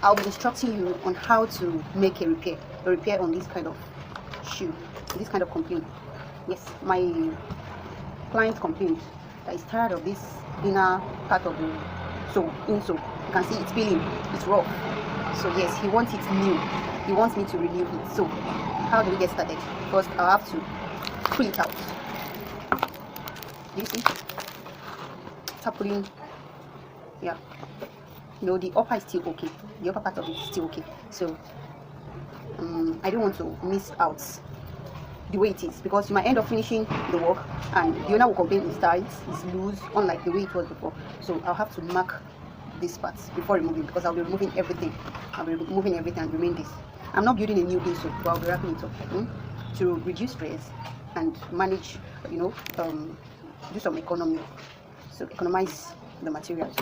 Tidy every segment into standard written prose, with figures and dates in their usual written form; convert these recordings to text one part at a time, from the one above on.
I'll be instructing you on how to make a repair on this kind of shoe, this kind of complaint. Yes, my client complained that he's tired of this inner part of the insole. You can see it's peeling, it's rough. So yes, he wants it new. He wants me to renew it. So how do we get started? First, I'll have to pull it out. Do you see? Start pulling. Yeah. No, the upper is still okay. The upper part of it is still okay. So I don't want to miss out the way it is, because you might end up finishing the work and the owner will complain it's tight, it's loose, unlike the way it was before. So I'll have to mark these parts before removing, because I'll be removing everything. I'll be removing everything and remain this. I'm not building a new insole, but I'll be wrapping it up to reduce stress and manage, do some economy. So economize the materials.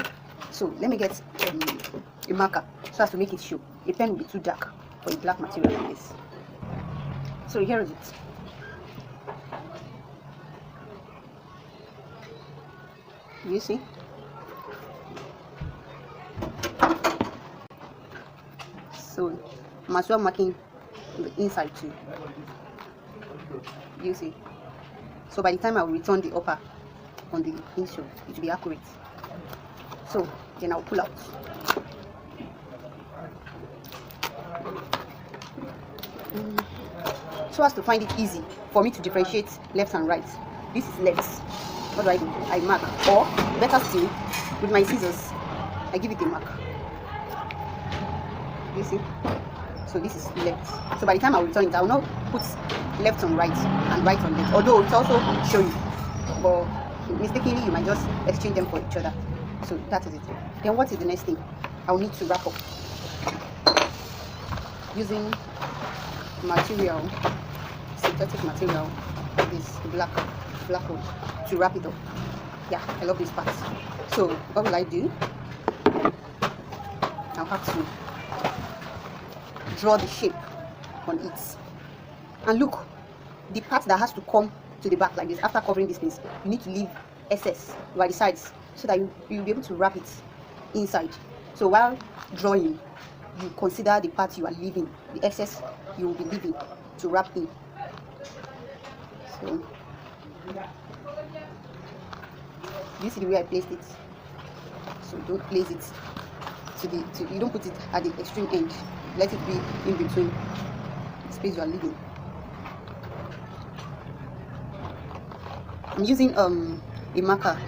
So let me get a marker so as to make it show. A pen will be too dark for a black material like this. So here is it. You see? So I'm as well marking the inside too. You see? So by the time I will return the upper on the insole, it will be accurate. So then I'll pull out. So as to find it easy for me to differentiate left and right. This is left. What do? I mark, or better still, with my scissors, I give it a mark. You see? So this is left. So by the time I will return it, I will not put left on right and right on left, although it's also showing, but mistakenly you might just exchange them for each other. So that is it. Then what is the next thing? I'll need to wrap up using material, synthetic material, this black wood, to wrap it up. Yeah, I love this part. So what will I do? I'll have to draw the shape on it. And look, the part that has to come to the back like this, after covering this place, you need to leave excess by the sides so that you'll be able to wrap it inside. So while drawing, you consider the part you are leaving, the excess you will be leaving to wrap in. So you see the way I placed it. So don't place it you don't put it at the extreme end. Let it be in between the space you are leaving. I'm using a marker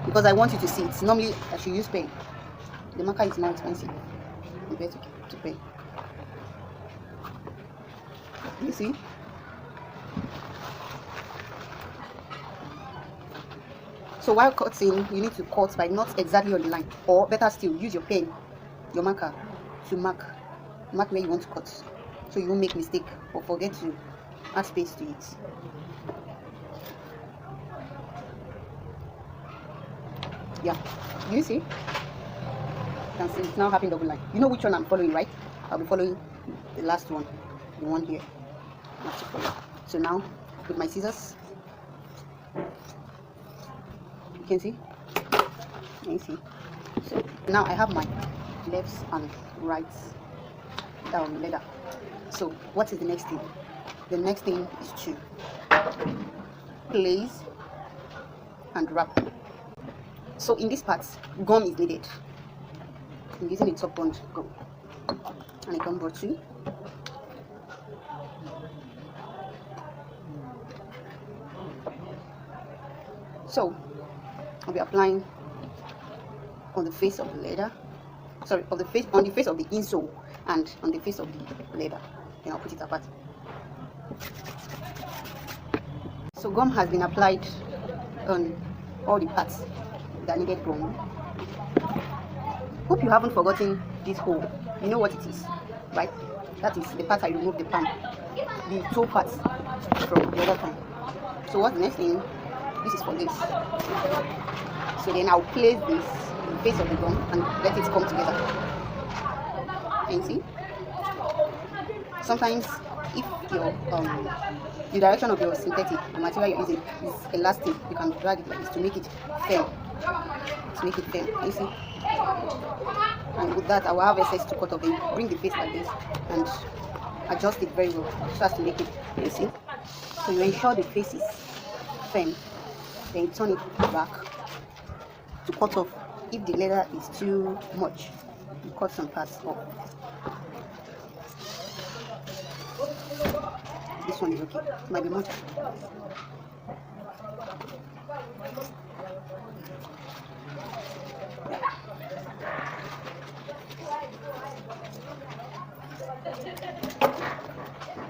because I want you to see it. Normally I should use pen. The marker is more expensive compared to pen. You see? So while cutting, you need to cut by not exactly on the line, or better still, use your pen, your marker, to mark where you want to cut, so you won't make mistake or forget to add space to it. Yeah, you see? You can see it's now having double line. You know which one I'm following, right? I'll be following the last one, the one here. I have to follow. So now, with my scissors, you can see. So now I have my lefts and rights down leather. So what is the next thing? The next thing is to place and wrap. So in this part, gum is needed. I'm using a top bond gum and a gum board too. So I'll be applying on the face of the leather, on the face of the insole and on the face of the leather. Then I'll put it apart. So gum has been applied on all the parts that needed gum. Hope you haven't forgotten this hole. You know what it is, right? That is the part I removed the palm, the toe parts from the other palm. So what's the next thing? This is for this. So then I'll place this in the face of the gum and let it come together. Can you see? Sometimes if your the direction of your synthetic, the material you're using, is elastic, you can drag it like this to make it firm. to make it firm. You see? And with that, I will have excess to cut off. Then bring the face like this and adjust it very well so as to make it. You see? So you ensure the face is firm. Then you turn it back to cut off. If the leather is too much, you cut some parts off. This one is okay. It might be much. Yeah.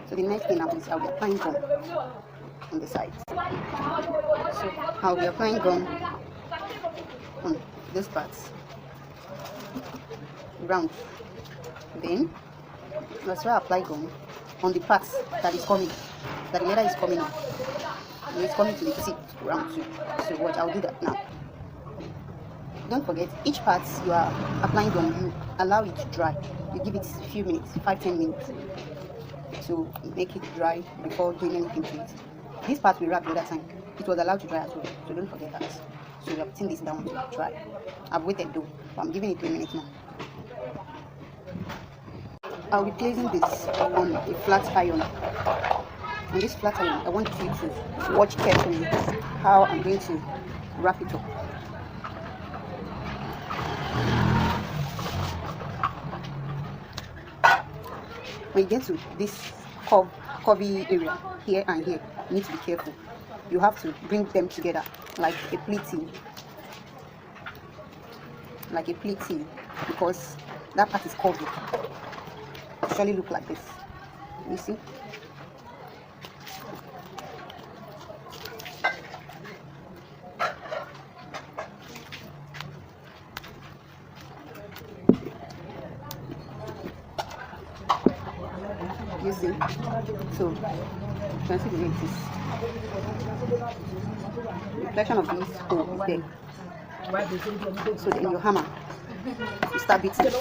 So the next thing now is I'll be applying gum on the sides. So I'll be applying gum on this part round. Then that's where I apply gum on the parts that is coming, that the leather is coming on. It's coming to the tip round too. So what I'll do that now. Don't forget, each part you are applying gum, you allow it to dry. You give it a few minutes, 5-10 minutes, to make it dry before doing anything to it. This part we wrapped the other time. It was allowed to dry as well, so don't forget that. So we are putting this down to dry. I've waited though, but I'm giving it 3 minutes now. I'll be placing this on a flat iron. On this flat iron, I want you to watch carefully how I'm going to wrap it up. When you get to this curvy area here and here, you need to be careful. You have to bring them together like a pleating, because that part is curvy. It surely look like this. You see? You see? So you can see the way it is. The reflection of this hole is there. So then your hammer, you start beating. Start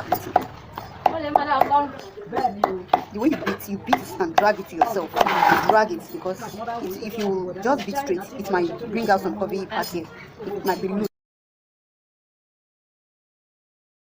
beating. The way you beat and drag it to yourself. Drag it, because if you just beat straight, it might bring out some curvy parts here. It might be loose.